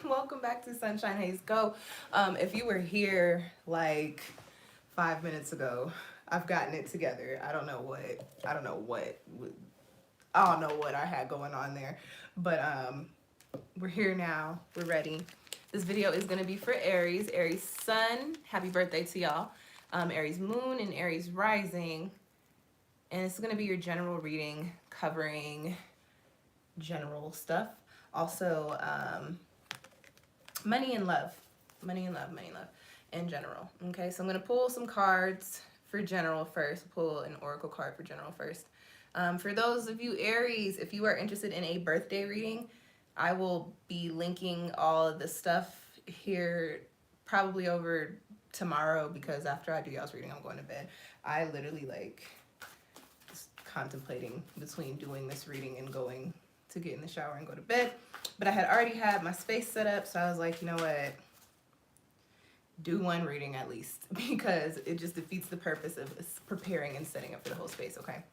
Welcome back to SunshinehazeCo. If you were here like 5 minutes ago, I've gotten it together. I don't know what I had going on there, but we're here now. We're ready. This video is gonna be for Aries, Aries Sun. Happy birthday to y'all. Aries Moon and Aries Rising, and it's gonna be your general reading covering general stuff. Also, money and love in general. Okay, so I'm gonna pull some cards for general first. Pull an oracle card for general first. For those of you Aries, if you are interested in a birthday reading, I will be linking all of the stuff here probably over tomorrow, because after I do y'all's reading, I'm going to bed. I literally like just contemplating between doing this reading and going to get in the shower and go to bed. But I had already had my space set up, so I was like, you know what? Do one reading at least, because it just defeats the purpose of preparing and setting up for the whole space, okay?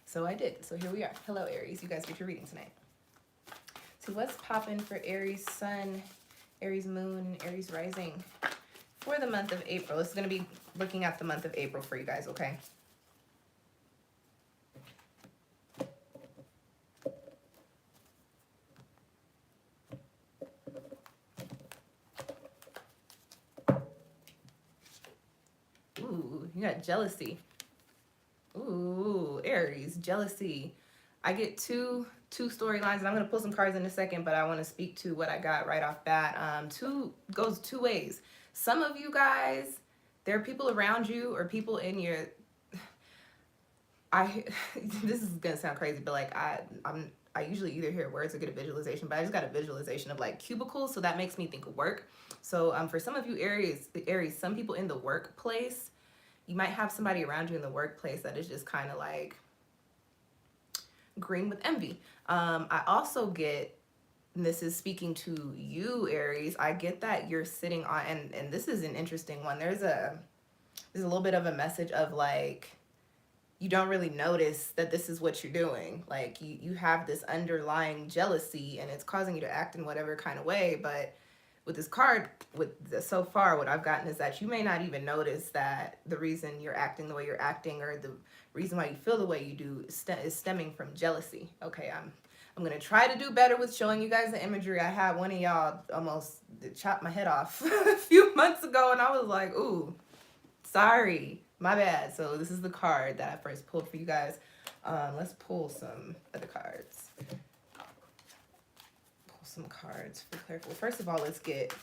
So I did. So here we are. Hello, Aries. You guys get your reading tonight. So what's popping for Aries Sun, Aries Moon, Aries Rising for the month of April? This is going to be looking at the month of April for you guys, okay? Ooh, you got jealousy. Ooh, Aries, jealousy. I get two storylines, and I'm going to pull some cards in a second, but I want to speak to what I got right off bat. Goes two ways. Some of you guys, there are people around you or people in your... this is going to sound crazy, but like I usually either hear words or get a visualization, but I just got a visualization of like cubicles, so that makes me think of work. So for some of you Aries, some people in the workplace, you might have somebody around you in the workplace that is just kind of like green with envy. I also get, and this is speaking to you Aries, I get that you're sitting on, and this is an interesting one. There's a little bit of a message of like, you don't really notice that this is what you're doing. Like you have this underlying jealousy and it's causing you to act in whatever kind of way. But with this card, so far what I've gotten is that you may not even notice that the reason you're acting the way you're acting, or the reason why you feel the way you do, is stemming from jealousy. Okay, I'm gonna try to do better with showing you guys the imagery. I had one of y'all almost chop my head off a few months ago, and I was like, ooh, sorry, my bad. So this is the card that I first pulled for you guys. Let's pull some other cards. Some cards for clarity. Well, first of all, let's get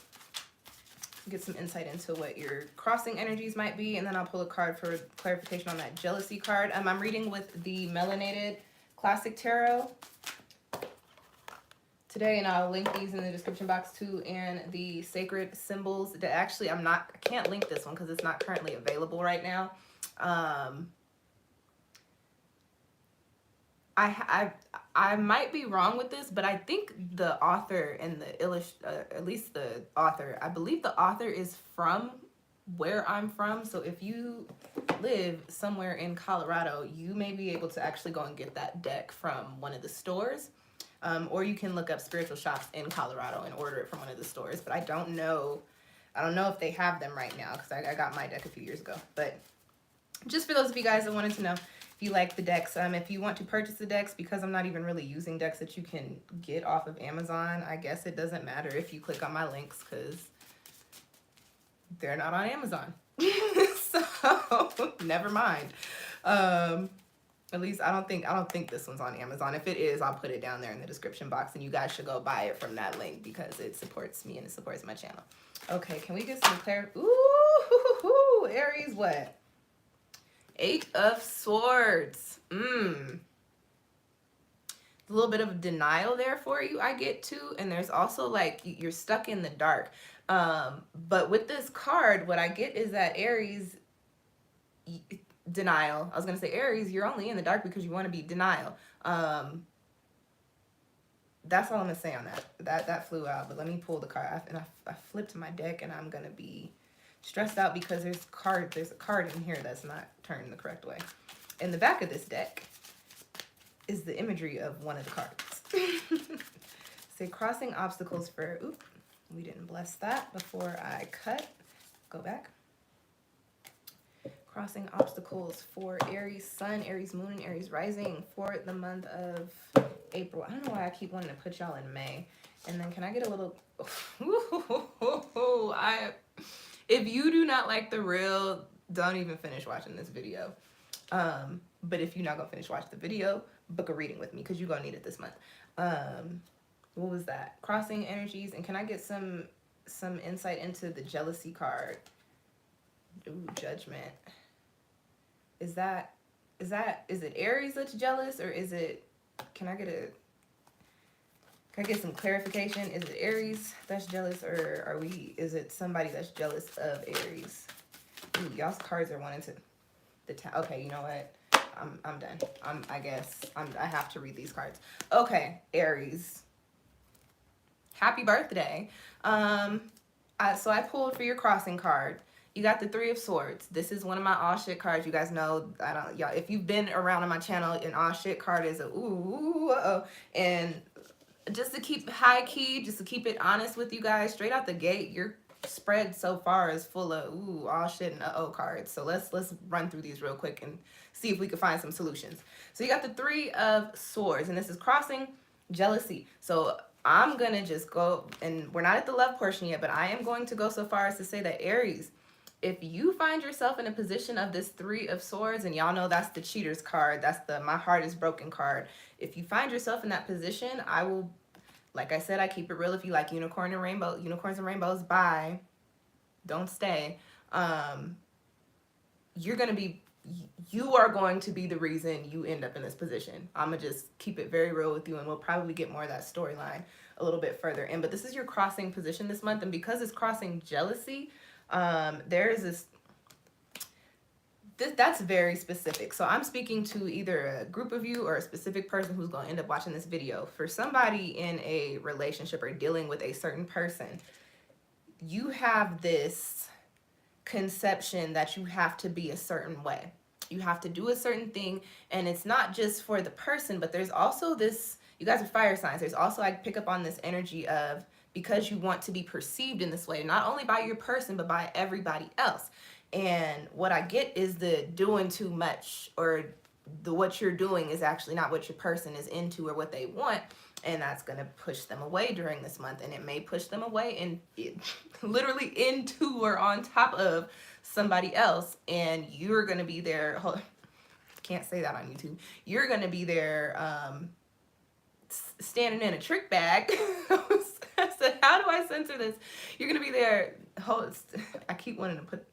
some insight into what your crossing energies might be, and then I'll pull a card for clarification on that jealousy card. I'm reading with the Melanated Classic Tarot today, and I'll link these in the description box too, and the Sacred Symbols. That actually I can't link this one because it's not currently available right now. I might be wrong with this, but I think the author and at least the author, I believe the author is from where I'm from. So if you live somewhere in Colorado, you may be able to actually go and get that deck from one of the stores. Or you can look up spiritual shops in Colorado and order it from one of the stores. But I don't know if they have them right now, because I got my deck a few years ago. But just for those of you guys that wanted to know, if you like the decks, if you want to purchase the decks, because I'm not even really using decks that you can get off of Amazon, I guess it doesn't matter if you click on my links, because they're not on Amazon. So never mind. At least I don't think this one's on Amazon. If it is, I'll put it down there in the description box, and you guys should go buy it from that link because it supports me and it supports my channel. Okay, can we get some clarity? Ooh, Aries, what? 8 of Swords. A little bit of denial there for you, I get too. And there's also like you're stuck in the dark. But with this card, what I get is that Aries, denial. I was gonna say Aries, you're only in the dark because you want to be denial. That's all I'm gonna say on that. That flew out. But let me pull the card. And I flipped my deck, and I'm gonna be stressed out because there's a card in here that's not turned the correct way. In the back of this deck is the imagery of one of the cards. Say crossing obstacles for We didn't bless that before I cut. Go back. Crossing obstacles for Aries Sun, Aries Moon, and Aries Rising for the month of April. I don't know why I keep wanting to put y'all in May. And then can I get a little... If you do not like the real, don't even finish watching this video. But if you're not going to finish watching the video, book a reading with me because you're going to need it this month. What was that? Crossing energies. And can I get some insight into the jealousy card? Ooh, Judgment. Is it Aries that's jealous, or is it, can I get some clarification? Is it Aries that's jealous, or is it somebody that's jealous of Aries? Ooh, y'all's cards are wanting to, okay, you know what? I'm done. I have to read these cards. Okay, Aries. Happy birthday. So I pulled for your crossing card. You got the Three of Swords. This is one of my all shit cards. You guys know, y'all, if you've been around on my channel, an all shit card is a ooh, uh-oh. And just to keep high key, just to keep it honest with you guys, straight out the gate, your spread so far is full of ooh, all shit and uh-oh cards. So let's run through these real quick and see if we can find some solutions. So you got the Three of Swords, and this is crossing jealousy. So I'm gonna just go, and we're not at the love portion yet, but I am going to go so far as to say that Aries, if you find yourself in a position of this Three of Swords, and y'all know that's the cheater's card, that's the my heart is broken card. If you find yourself in that position, I will, like I said, I keep it real. If you like unicorns and rainbows, bye. Don't stay. You are going to be the reason you end up in this position. I'm going to just keep it very real with you, and we'll probably get more of that storyline a little bit further in. But this is your crossing position this month, and because it's crossing jealousy, there is that's very specific. So I'm speaking to either a group of you or a specific person who's going to end up watching this video. For somebody in a relationship or dealing with a certain person, you have this conception that you have to be a certain way. You have to do a certain thing, and it's not just for the person, but there's also this, you guys are fire signs. There's also, I pick up on this energy of, because you want to be perceived in this way, not only by your person, but by everybody else. And what I get is the doing too much, or what you're doing is actually not what your person is into or what they want. And that's going to push them away during this month. And it may push them away and literally into or on top of somebody else. And you're going to be there. Can't say that on YouTube. You're going to be there standing in a trick bag. I said, how do I censor this? You're going to be there. I keep wanting to put...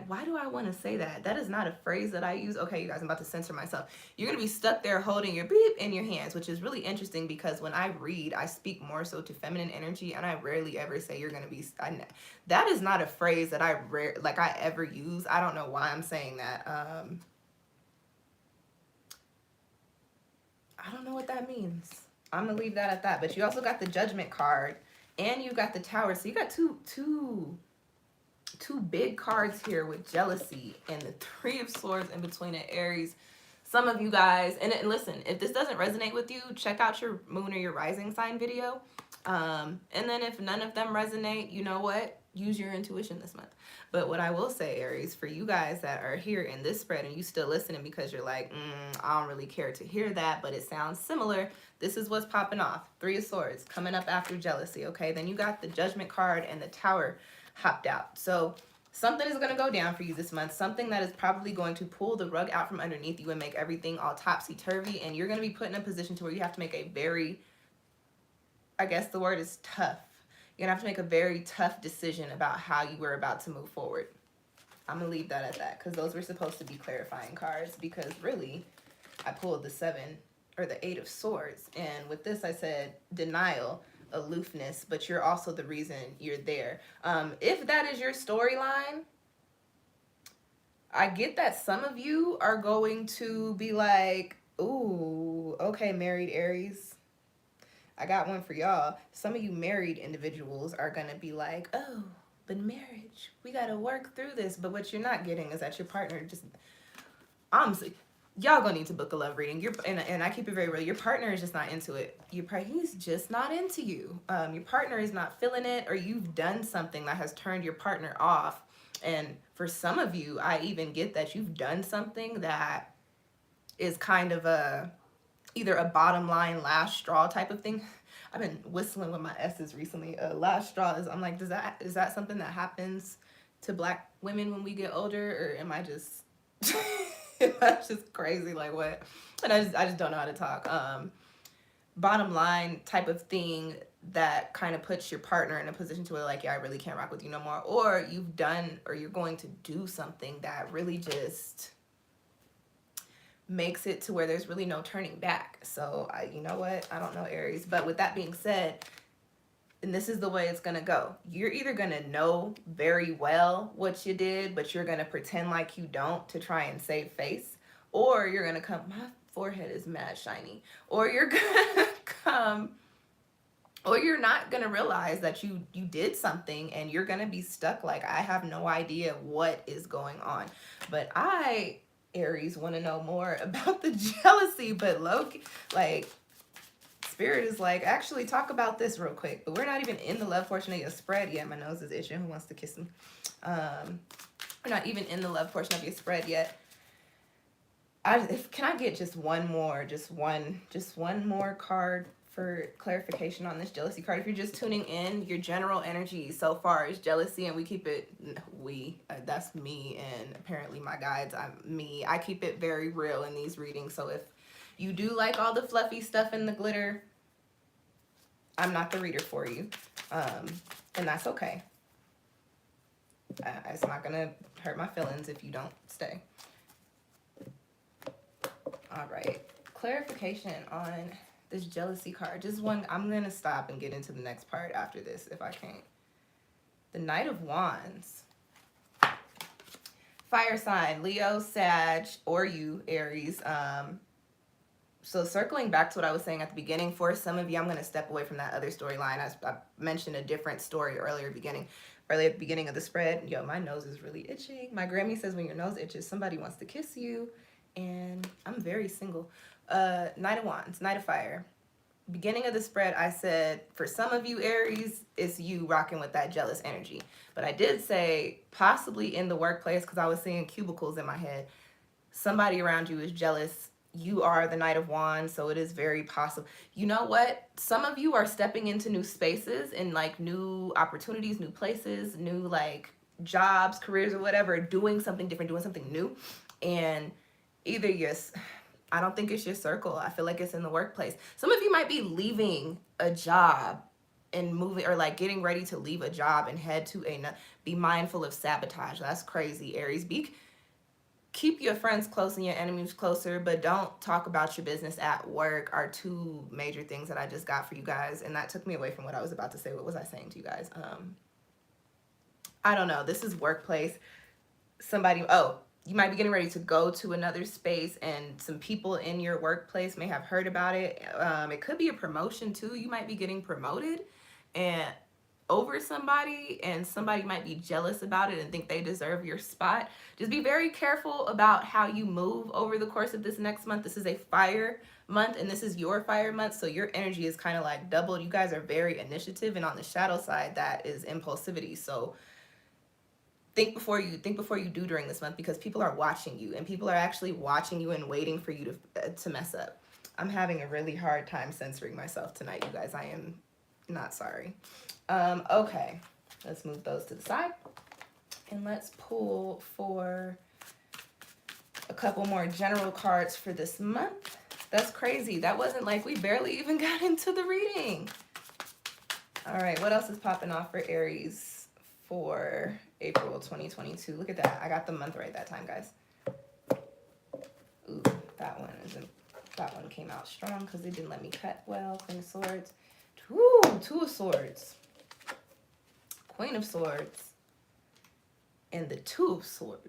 why do I want to say that? That is not a phrase that I use. Okay, you guys, I'm about to censor myself. You're going to be stuck there holding your beep in your hands, which is really interesting because when I read, I speak more so to feminine energy, and I rarely ever say you're going to be... that is not a phrase that I ever use. I don't know why I'm saying that. I don't know what that means. I'm going to leave that at that. But you also got the Judgment card, and you got the Tower. So you got two big cards here with jealousy and the Three of Swords in between an Aries. Some of you guys, and listen, if this doesn't resonate with you, check out your moon or your rising sign video. And then if none of them resonate, you know what? Use your intuition this month. But what I will say, Aries, for you guys that are here in this spread and you still listening because you're like, I don't really care to hear that, but it sounds similar. This is what's popping off. Three of Swords coming up after jealousy, okay? Then you got the Judgment card and the Tower hopped out. So something is going to go down for you this month. Something that is probably going to pull the rug out from underneath you and make everything all topsy-turvy. And you're going to be put in a position to where you have to make a very, I guess the word is tough. You're going to have to make a very tough decision about how you were about to move forward. I'm going to leave that at that because those were supposed to be clarifying cards, because really I pulled the 7 or the 8 of Swords. And with this I said denial, aloofness, but you're also the reason you're there. If that is your storyline, I get that some of you are going to be like, ooh, okay, married Aries, I got one for y'all. Some of you married individuals are going to be like, oh, but marriage, we got to work through this. But what you're not getting is that your partner just, honestly, y'all gonna need to book a love reading. And I keep it very real. Your partner is just not into it. He's just not into you. Your partner is not feeling it, or you've done something that has turned your partner off. And for some of you, I even get that you've done something that is kind of either a bottom line last straw type of thing. I've been whistling with my S's recently. Last straw is, I'm like, is that something that happens to Black women when we get older, or am I just that's just crazy? Like what? And I just don't know how to talk. Bottom line type of thing that kind of puts your partner in a position to where like, yeah, I really can't rock with you no more, or you've done or you're going to do something that really just makes it to where there's really no turning back. So you know what? I don't know, Aries. But with that being said, and this is the way it's going to go. You're either going to know very well what you did, but you're going to pretend like you don't to try and save face. Or you're going to come, my forehead is mad shiny. Or you're going to come, or you're not going to realize that you did something, and you're going to be stuck like, I have no idea what is going on. But Aries, want to know more about the jealousy, but Loki, like, Spirit is like, actually talk about this real quick. But we're not even in the love portion of your spread yet. My nose is itching. Who wants to kiss me? We're not even in the love portion of your spread yet. Can I get just one more card for clarification on this jealousy card? If you're just tuning in, your general energy so far is jealousy, and we keep it, that's me, and apparently my guides, I keep it very real in these readings. So if you do like all the fluffy stuff and the glitter, I'm not the reader for you, and that's okay. It's not gonna hurt my feelings if you don't stay. All right, clarification on this jealousy card. Just one. I'm gonna stop and get into the next part after this if I can't. The Knight of Wands. Fire sign, Leo, Sag, or you, Aries. So circling back to what I was saying at the beginning, for some of you, I'm going to step away from that other storyline. I mentioned a different story earlier at the beginning of the spread. Yo, my nose is really itching. My Grammy says when your nose itches, somebody wants to kiss you. And I'm very single. Knight of Wands, Knight of Fire. Beginning of the spread, I said, for some of you, Aries, it's you rocking with that jealous energy. But I did say possibly in the workplace, because I was seeing cubicles in my head. Somebody around you is jealous. You are the Knight of Wands, so it is very possible. You know what? Some of you are stepping into new spaces and like new opportunities, new places, new like jobs, careers, or whatever, doing something different, doing something new. And either I don't think it's your circle. I feel like it's in the workplace. Some of you might be leaving a job and moving, or like getting ready to leave a job and head to be mindful of sabotage. That's crazy, Aries. Keep your friends close and your enemies closer, but don't talk about your business at work are two major things that I just got for you guys. And that took me away from what I was about to say. What was I saying to you guys? I don't know. This is workplace. You might be getting ready to go to another space, and some people in your workplace may have heard about it. It could be a promotion too. You might be getting promoted and over somebody, and somebody might be jealous about it and think they deserve your spot. Just be very careful about how you move over the course of this next month. This is a fire month, and this is your fire month, so your energy is kind of like doubled. You guys are very initiative, and on the shadow side, that is impulsivity. So think before you do during this month, because people are watching you, and people are actually watching you and waiting for you to mess up. I'm having a really hard time censoring myself tonight, you guys. I am not sorry. Okay, let's move those to the side, and let's pull for a couple more general cards for this month. That's crazy. That wasn't like we barely even got into the reading. All right, what else is popping off for Aries for April 2022? Look at that. I got the month right that time, guys. Ooh, that one came out strong because they didn't let me cut well. Queen of Swords. Ooh, Two of Swords. Queen of Swords. And the Two of Swords.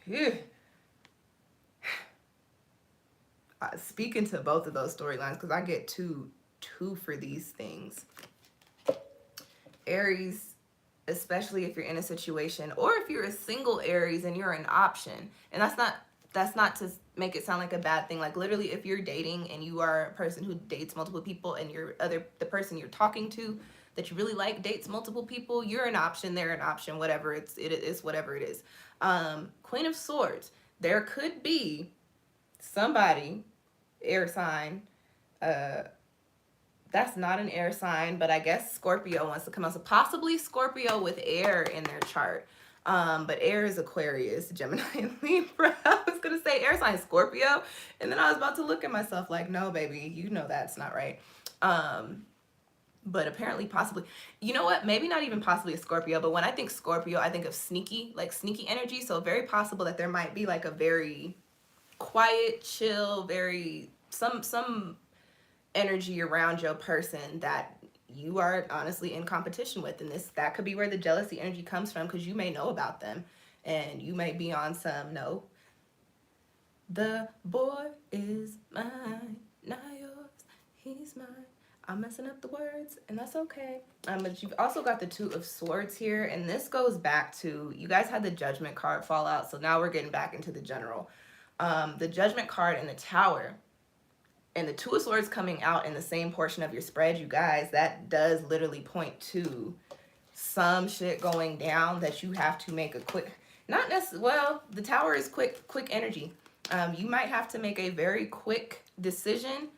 Phew. Speaking to both of those storylines, because I get two for these things. Aries, especially if you're in a situation, or if you're a single Aries and you're an option, and that's not that's not to make it sound like a bad thing. Like literally, if you're dating and you are a person who dates multiple people, and the person you're talking to that you really like dates multiple people, you're an option, they're an option, whatever it is whatever it is. Queen of Swords, there could be somebody, air sign, that's not an air sign, but I guess Scorpio wants to come out. So possibly Scorpio with air in their chart. But air is Aquarius, Gemini, and Libra. I was going to say air sign Scorpio. And then I was about to look at myself like, no, baby, you know that's not right. But apparently possibly, you know what? Maybe not even possibly a Scorpio. But when I think Scorpio, I think of sneaky, like sneaky energy. So very possible that there might be like a very quiet, chill, very, some energy around your person that you are honestly in competition with, and that could be where the jealousy energy comes from, because you may know about them and you may be on some, no, the boy is mine, not yours, he's mine. I'm messing up the words, and that's okay. But you've also got the Two of Swords here, and this goes back to, you guys had the Judgment card fall out, so now we're getting back into the general. The Judgment card and the Tower, and the Two of Swords coming out in the same portion of your spread, you guys, that does literally point to some shit going down that you have to make a quick, not necessarily, well, the Tower is quick energy. You might have to make a very quick decision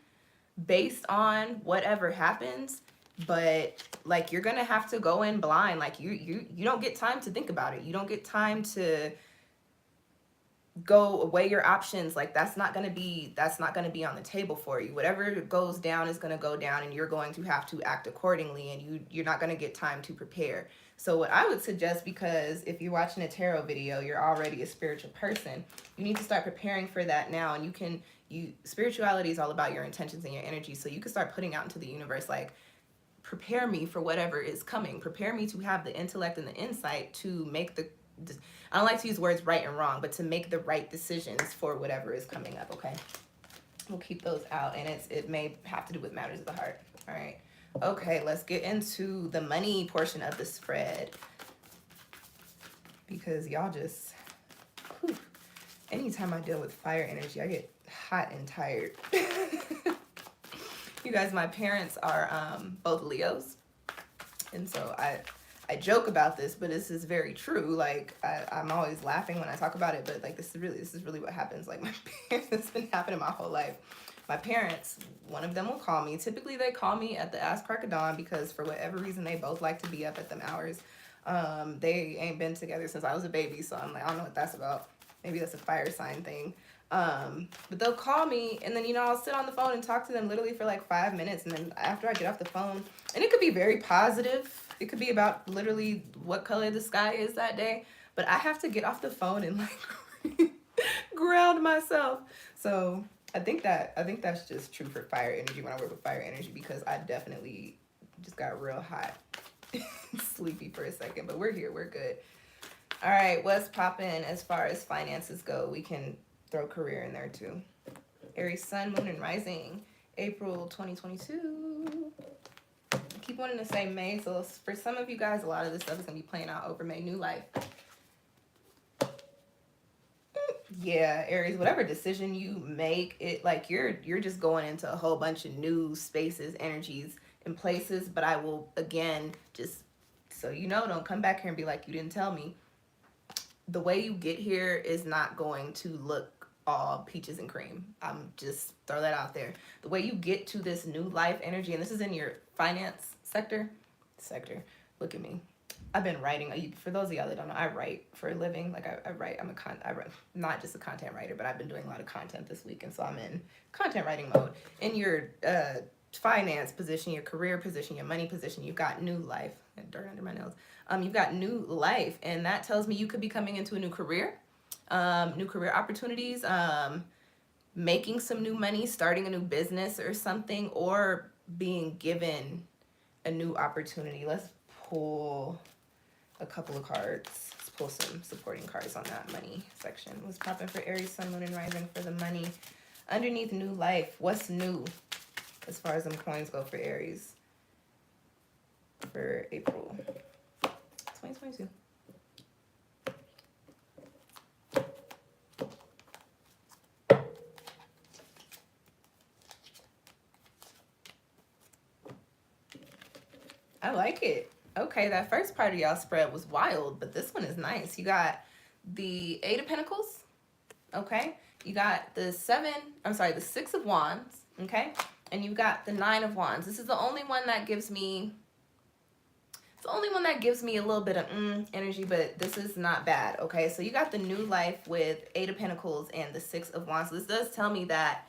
based on whatever happens, but like you're gonna have to go in blind. Like you don't get time to think about it. You don't get time to go weigh your options. Like that's not gonna be on the table for you. Whatever goes down is gonna go down, and you're going to have to act accordingly, and you're not gonna get time to prepare. So what I would suggest, because if you're watching a tarot video, you're already a spiritual person, you need to start preparing for that now. And spirituality is all about your intentions and your energy. So you can start putting out into the universe, like, prepare me for whatever is coming. Prepare me to have the intellect and the insight to make I don't like to use words right and wrong, but to make the right decisions for whatever is coming up, okay? We'll keep those out, and it may have to do with matters of the heart, all right? Okay, let's get into the money portion of the spread, because y'all just, whew, anytime I deal with fire energy, I get hot and tired. You guys, my parents are both Leos, and so I joke about this, but this is very true. Like I'm always laughing when I talk about it, but like this is really what happens. Like my parents, it's been happening my whole life. My parents, one of them will call me. Typically they call me at the ass crack of dawn, because for whatever reason they both like to be up at them hours. They ain't been together since I was a baby, so I'm like, I don't know what that's about. Maybe that's a fire sign thing. But they'll call me, and then, you know, I'll sit on the phone and talk to them literally for like 5 minutes. And then after I get off the phone, and it could be very positive. It could be about literally what color the sky is that day. But I have to get off the phone and like ground myself. So I think that's just true for fire energy when I work with fire energy, because I definitely just got real hot, sleepy for a second. But we're here, we're good. All right, what's poppin' as far as finances go? We can throw career in there too. Aries sun, moon, and rising, April 2022. Keep wanting to say May, so for some of you guys, a lot of this stuff is gonna be playing out over May. New life. Yeah, Aries, whatever decision you make, it like you're just going into a whole bunch of new spaces, energies, and places. But I will, again, just so you know, don't come back here and be like, you didn't tell me. The way you get here is not going to look all peaches and cream. I'm just throw that out there. The way you get to this new life energy, and this is in your finance sector. Look at me. I've been writing. For those of y'all that don't know, I write for a living. Like I write. I write, not just a content writer, but I've been doing a lot of content this week, and so I'm in content writing mode. In your finance position, your career position, your money position, you've got new life. And dirt under my nails. You've got new life, and that tells me you could be coming into a new career opportunities, making some new money, starting a new business or something, or being given a new opportunity. Let's pull a couple of cards. Let's pull some supporting cards on that money section. What's popping for Aries, sun, moon, and rising for the money? Underneath new life, what's new as far as them coins go for Aries for April 2022? I like it. Okay, that first part of y'all spread was wild, but this one is nice. You got the Eight of Pentacles, okay? You got the the Six of Wands, okay? And you got the Nine of Wands. This is the only one that gives me, it's the only one that gives me a little bit of energy, but this is not bad, okay? So you got the new life with Eight of Pentacles and the Six of Wands. So this does tell me that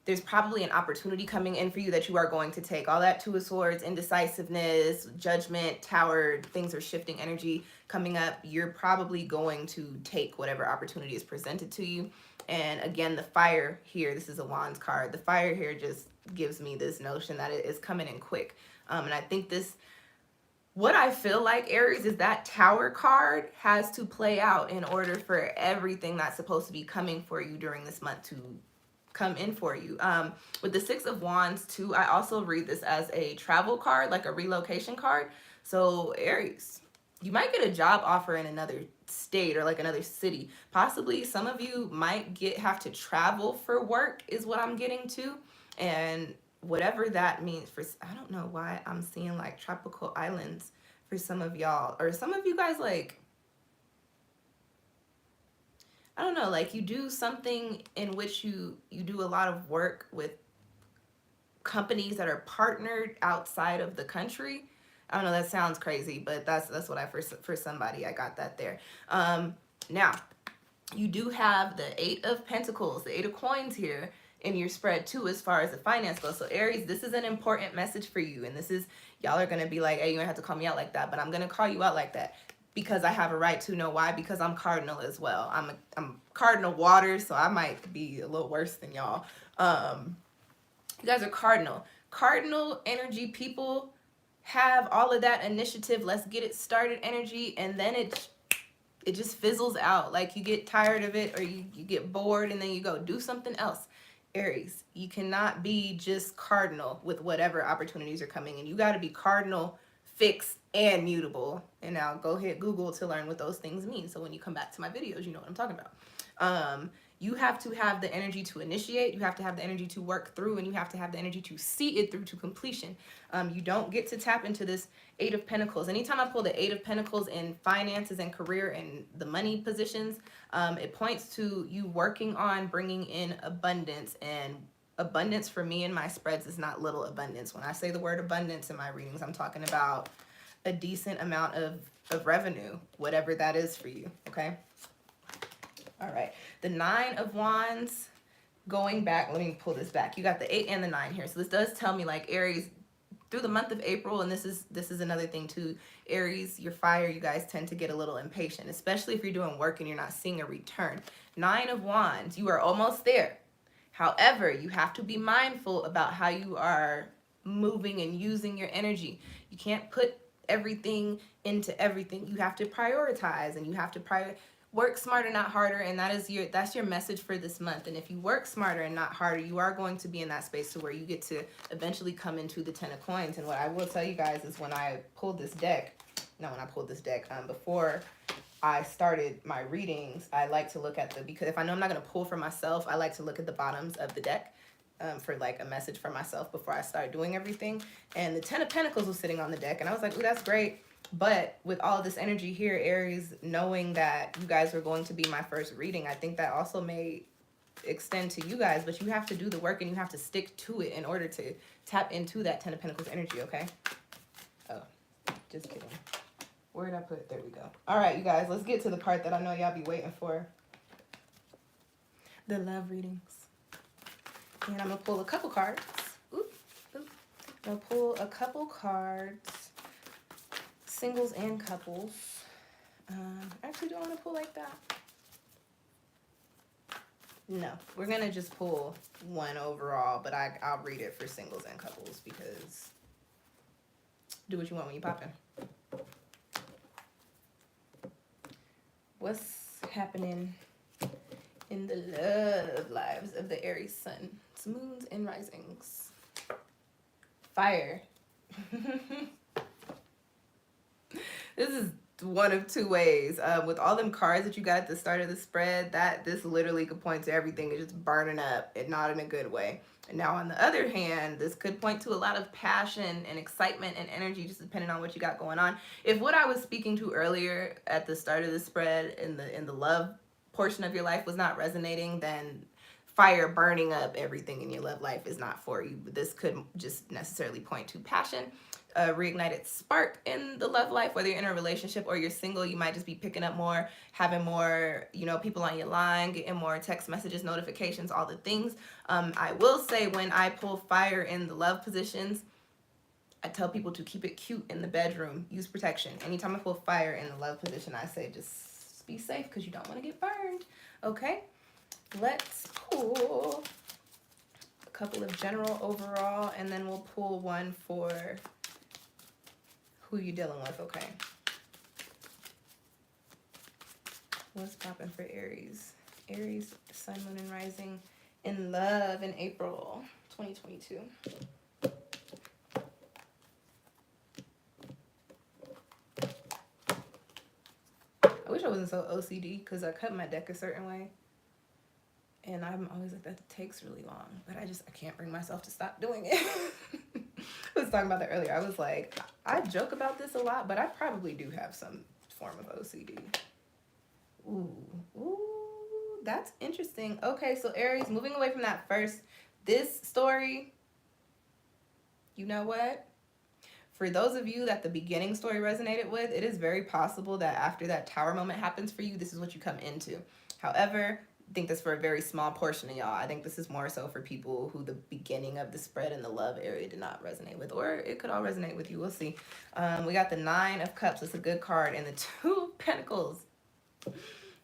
there's probably an opportunity coming in for you that you are going to take. All that Two of Swords, indecisiveness, judgment, tower, things are shifting energy coming up. You're probably going to take whatever opportunity is presented to you. And again, the fire here, this is a Wands card. The fire here just gives me this notion that it is coming in quick. And I think this, what I feel like, Aries, is that Tower card has to play out in order for everything that's supposed to be coming for you during this month to come in for you. With the Six of Wands too, I also read this as a travel card, like a relocation card. So Aries, you might get a job offer in another state or like another city. Possibly some of you might have to travel for work is what I'm getting to. And whatever that means for, I don't know why I'm seeing like tropical islands for some of y'all, or some of you guys, like, I don't know, like you do something in which you do a lot of work with companies that are partnered outside of the country. I don't know, that sounds crazy, but that's what for somebody, I got that there. Now, you do have the Eight of Pentacles, the Eight of Coins here in your spread too, as far as the finance goes. So Aries, this is an important message for you. And this is, y'all are going to be like, hey, you don't have to call me out like that, but I'm going to call you out like that. Because I have a right to know why, because I'm cardinal as well. I'm cardinal water, so I might be a little worse than y'all. You guys are cardinal. Cardinal energy people have all of that initiative, let's get it started energy, and then it just fizzles out. Like you get tired of it, or you get bored, and then you go do something else. Aries, you cannot be just cardinal with whatever opportunities are coming in. You got to be cardinal, fixed, and mutable. And now go hit Google to learn what those things mean. So when you come back to my videos, you know what I'm talking about. You have to have the energy to initiate, you have to have the energy to work through, and you have to have the energy to see it through to completion. You don't get to tap into this Eight of Pentacles. Anytime I pull the Eight of Pentacles in finances and career and the money positions, it points to you working on bringing in abundance. And abundance for me in my spreads is not little abundance. When I say the word abundance in my readings, I'm talking about a decent amount of revenue, whatever that is for you, okay? All right, the Nine of Wands, going back, let me pull this back. You got the 8 and the 9 here. So this does tell me, like, Aries, through the month of April, and this is another thing too, Aries, your fire, you guys tend to get a little impatient, especially if you're doing work and you're not seeing a return. Nine of Wands, you are almost there. However, you have to be mindful about how you are moving and using your energy. You can't put everything into everything. You have to prioritize, and you have to work smarter, not harder, and that's your message for this month. And if you work smarter and not harder, you are going to be in that space to where you get to eventually come into the Ten of Coins. And what I will tell you guys is when I pulled this deck, before I started my readings, I like to look at because if I know I'm not going to pull for myself, I like to look at the bottoms of the deck for like a message for myself before I start doing everything. And the Ten of Pentacles was sitting on the deck, and I was like, ooh, that's great. But with all this energy here, Aries, knowing that you guys were going to be my first reading, I think that also may extend to you guys, but you have to do the work and you have to stick to it in order to tap into that Ten of Pentacles energy, okay? Oh, just kidding. Where did I put it? There we go. All right, you guys, let's get to the part that I know y'all be waiting for. The love readings. And I'm going to pull a couple cards. Oop. I'm going to pull a couple cards. Singles and couples. Actually, do I want to pull like that? No, we're going to just pull one overall, but I'll read it for singles and couples because do what you want when you pop in. What's happening in the love lives of the Aries sun, moons, and risings? Fire. This is one of two ways. With all them cards that you got at the start of the spread, this literally could point to everything is just burning up and not in a good way. Now, on the other hand, this could point to a lot of passion and excitement and energy, just depending on what you got going on. If what I was speaking to earlier at the start of the spread in the love portion of your life was not resonating, then fire burning up everything in your love life is not for you. But this could just necessarily point to passion, a reignited spark in the love life. Whether you're in a relationship or you're single, you might just be picking up more, having more, people on your line, getting more text messages, notifications, all the things. I will say, when I pull fire in the love positions, I tell people to keep it cute in the bedroom. Use protection. Anytime I pull fire in the love position, I say just be safe because you don't want to get burned. Okay, let's pull a couple of general overall, and then we'll pull one for who you're dealing with. Okay, what's popping for Aries? Aries, sun, moon, and rising in love in April 2022. I wish I wasn't so OCD because I cut my deck a certain way. And I'm always like, that takes really long. But I can't bring myself to stop doing it. I was talking about that earlier. I was like, I joke about this a lot, but I probably do have some form of OCD. Ooh, that's interesting. Okay, so Aries, moving away from that first, this story, you know what? For those of you that the beginning story resonated with, it is very possible that after that tower moment happens for you, this is what you come into. However, I think that's for a very small portion of y'all. I think this is more so for people who the beginning of the spread in the love area did not resonate with, or it could all resonate with you. We'll see. We got the 9 of Cups. It's a good card. And the 2 of Pentacles.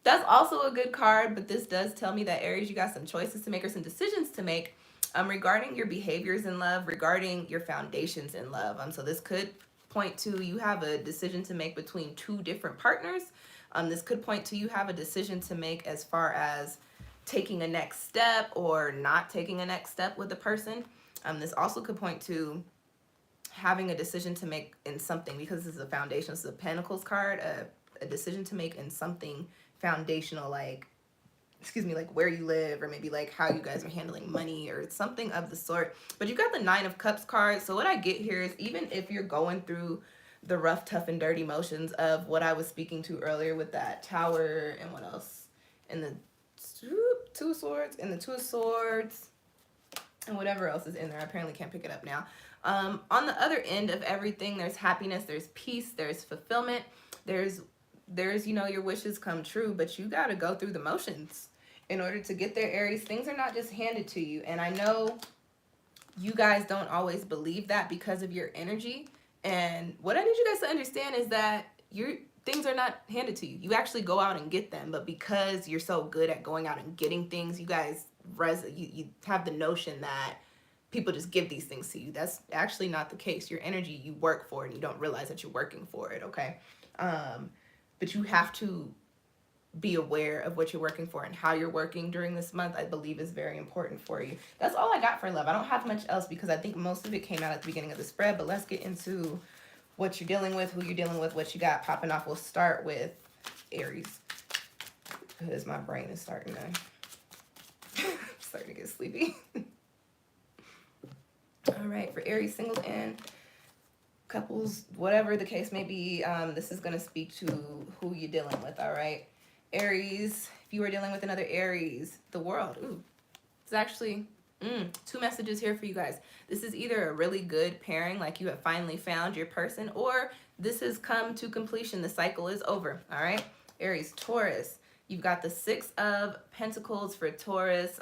That's also a good card, but this does tell me that, Aries, you got some choices to make or some decisions to make regarding your behaviors in love, regarding your foundations in love. So this could point to you have a decision to make between 2 different partners. This could point to you have a decision to make as far as taking a next step or not taking a next step with a person. This also could point to having a decision to make in something, because this is a foundation. This is a Pentacles card, a decision to make in something foundational, like where you live, or maybe like how you guys are handling money or something of the sort. But you got the 9 of Cups card. So what I get here is, even if you're going through the rough, tough, and dirty motions of what I was speaking to earlier with that tower, and what else, and the 2 of Swords, and the 2 of Swords, and whatever else is in there. I apparently can't pick it up now. On the other end of everything, there's happiness, there's peace, there's fulfillment, there's your wishes come true, but you got to go through the motions in order to get there, Aries. Things are not just handed to you. And I know you guys don't always believe that because of your energy. And what I need you guys to understand is that things are not handed to you. You actually go out and get them. But because you're so good at going out and getting things, you guys you have the notion that people just give these things to you. That's actually not the case. Your energy, you work for it, and you don't realize that you're working for it, okay? But you have to be aware of what you're working for, and how you're working during this month, I believe, is very important for you. That's all I got for love. I don't have much else because I think most of it came out at the beginning of the spread, but let's get into what you're dealing with, who you're dealing with, what you got popping off. We'll start with Aries because my brain is starting to get sleepy. All right, for Aries, singles and couples, whatever the case may be, this is going to speak to who you're dealing with, all right? Aries, if you are dealing with another Aries, the World. Ooh, it's actually 2 messages here for you guys. This is either a really good pairing, like you have finally found your person, or this has come to completion. The cycle is over, all right? Aries, Taurus, you've got the 6 of Pentacles for Taurus.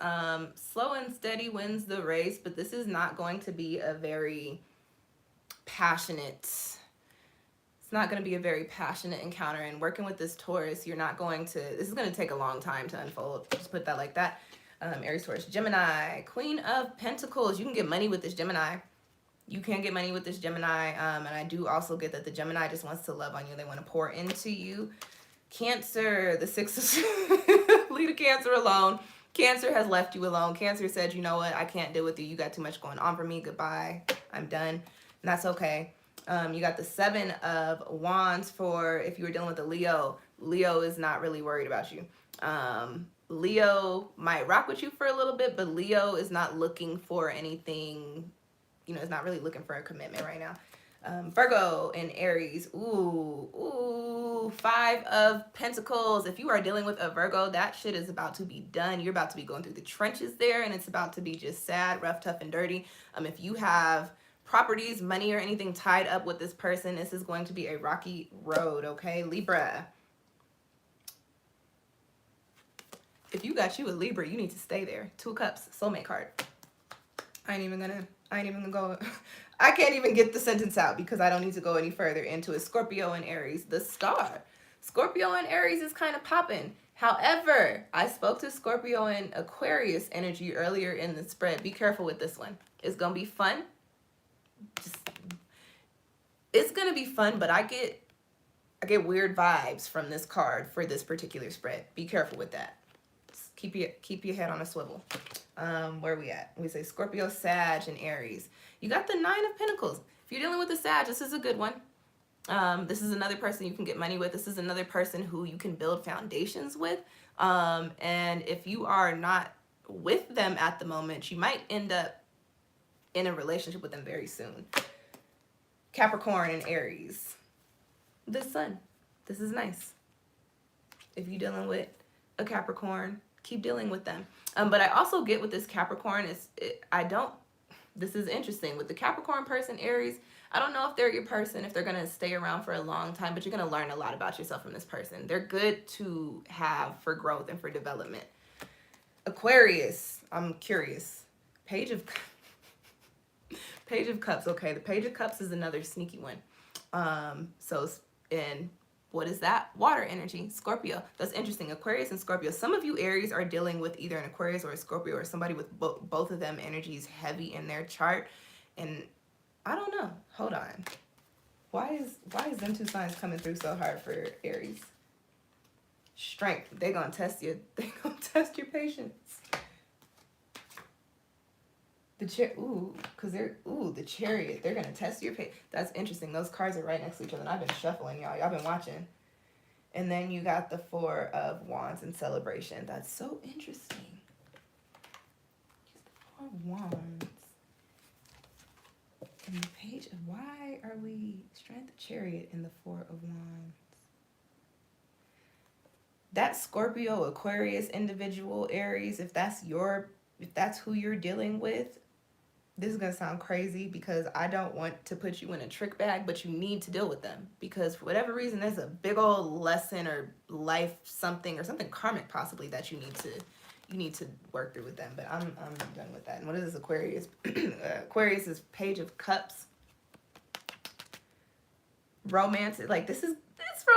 Slow and steady wins the race, but this is not going to be a very passionate... It's not going to be a very passionate encounter. And working with this Taurus, this is going to take a long time to unfold. Just put that like that. Aries, Taurus, Gemini, Queen of Pentacles. You can get money with this Gemini. You can get money with this Gemini. And I do also get that the Gemini just wants to love on you. They want to pour into you. Cancer, the 6 of... Leave the Cancer alone. Cancer has left you alone. Cancer said, you know what? I can't deal with you. You got too much going on for me. Goodbye. I'm done. And that's okay. You got the 7 of Wands for if you were dealing with a Leo. Leo is not really worried about you. Leo might rock with you for a little bit, but Leo is not looking for anything, you know, is not really looking for a commitment right now. Virgo and Aries. Ooh, 5 of Pentacles. If you are dealing with a Virgo, that shit is about to be done. You're about to be going through the trenches there, and it's about to be just sad, rough, tough, and dirty. If you have properties, money, or anything tied up with this person, this is going to be a rocky road, okay? Libra. If you got you a Libra, you need to stay there. 2 of Cups, soulmate card. I ain't even gonna go. I can't even get the sentence out because I don't need to go any further into it. Scorpio and Aries, the star. Scorpio and Aries is kind of popping. However, I spoke to Scorpio and Aquarius energy earlier in the spread. Be careful with this one. It's gonna be fun. It's gonna be fun, but I get weird vibes from this card for this particular spread. Be careful with that. Just keep your head on a swivel. Where are we at? We say Scorpio, Sag, and Aries. You got the 9 of Pentacles. If you're dealing with a Sag, this is a good one. This is another person you can get money with. This is another person who you can build foundations with. And if you are not with them at the moment, you might end up in a relationship with them very soon. Capricorn and Aries. The Sun. This is nice. If you're dealing with a Capricorn, keep dealing with them. But I also get with this Capricorn, this is interesting. With the Capricorn person, Aries, I don't know if they're your person, if they're going to stay around for a long time, but you're going to learn a lot about yourself from this person. They're good to have for growth and for development. Aquarius, I'm curious. Page of Cups. Okay, the Page of Cups is another sneaky one. And what is that? Water energy, Scorpio. That's interesting. Aquarius and Scorpio. Some of you Aries are dealing with either an Aquarius or a Scorpio or somebody with both of them energies heavy in their chart. And I don't know. Hold on. Why is them 2 signs coming through so hard for Aries? Strength. They're gonna test you. They're gonna test your patience. The Chariot. They're gonna test your patience. That's interesting. Those cards are right next to each other. And I've been shuffling, y'all. Y'all been watching. And then you got the 4 of Wands and Celebration. That's so interesting. The 4 of Wands. And the Page of, why are we Strength, Chariot, and the 4 of Wands? That Scorpio, Aquarius individual, Aries, if that's who you're dealing with, this is going to sound crazy because I don't want to put you in a trick bag, but you need to deal with them because for whatever reason, there's a big old lesson or life something or something karmic possibly that you need to work through with them. But I'm done with that. And what is this Aquarius? Aquarius is Page of Cups. Romantic. Like it's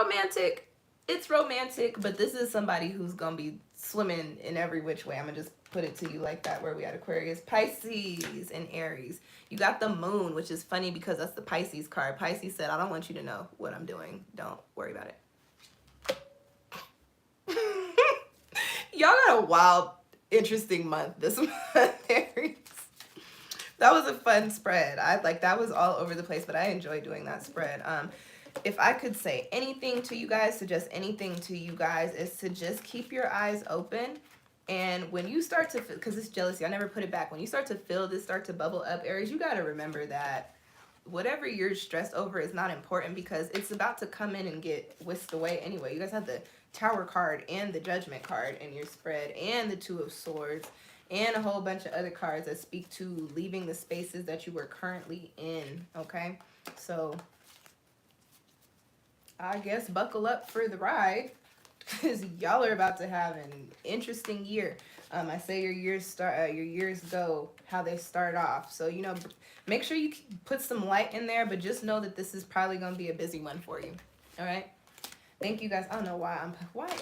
romantic. It's romantic, but this is somebody who's going to be swimming in every which way. I'm going to just put it to you like that. Where we at? Aquarius, Pisces, and Aries. You got the Moon, which is funny because that's the Pisces card. Pisces said, I don't want you to know what I'm doing. Don't worry about it. Y'all got a wild, interesting month this month, Aries. That was a fun spread. That was all over the place, but I enjoyed doing that spread. If I could say anything to you guys, suggest anything to you guys, is to just keep your eyes open. And when you start to feel, because it's jealousy, I never put it back. When you start to feel this start to bubble up, Aries, you got to remember that whatever you're stressed over is not important because it's about to come in and get whisked away anyway. You guys have the Tower card and the Judgment card in your spread and the 2 of Swords and a whole bunch of other cards that speak to leaving the spaces that you were currently in, okay? So I guess buckle up for the ride because y'all are about to have an interesting year. I say your years go how they start off. So, you know, make sure you put some light in there, but just know that this is probably going to be a busy one for you. All right. Thank you guys. I don't know why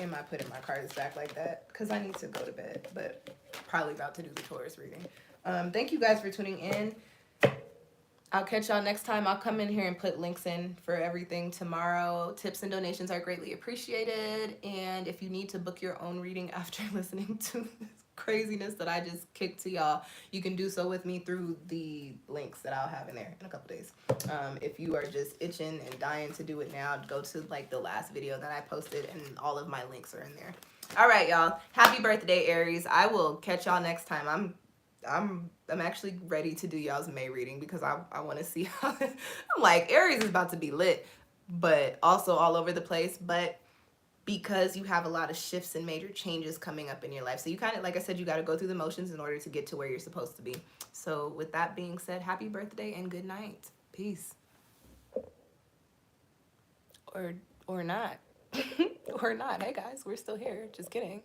am I putting my cards back like that? Because I need to go to bed, but probably about to do the Taurus reading. Thank you guys for tuning in. I'll catch y'all next time. I'll come in here and put links in for everything tomorrow. Tips and donations are greatly appreciated. And if you need to book your own reading after listening to this craziness that I just kicked to y'all, you can do so with me through the links that I'll have in there in a couple days. If you are just itching and dying to do it now, go to like the last video that I posted and all of my links are in there. All right, y'all. Happy birthday, Aries. I will catch y'all next time. I'm actually ready to do y'all's May reading because I want to see how I'm like Aries is about to be lit, but also all over the place. But because you have a lot of shifts and major changes coming up in your life, so you kind of, like I said, you got to go through the motions in order to get to where you're supposed to be. So with that being said, happy birthday and good night. Peace. Or not. Or not. Hey guys, we're still here. Just kidding.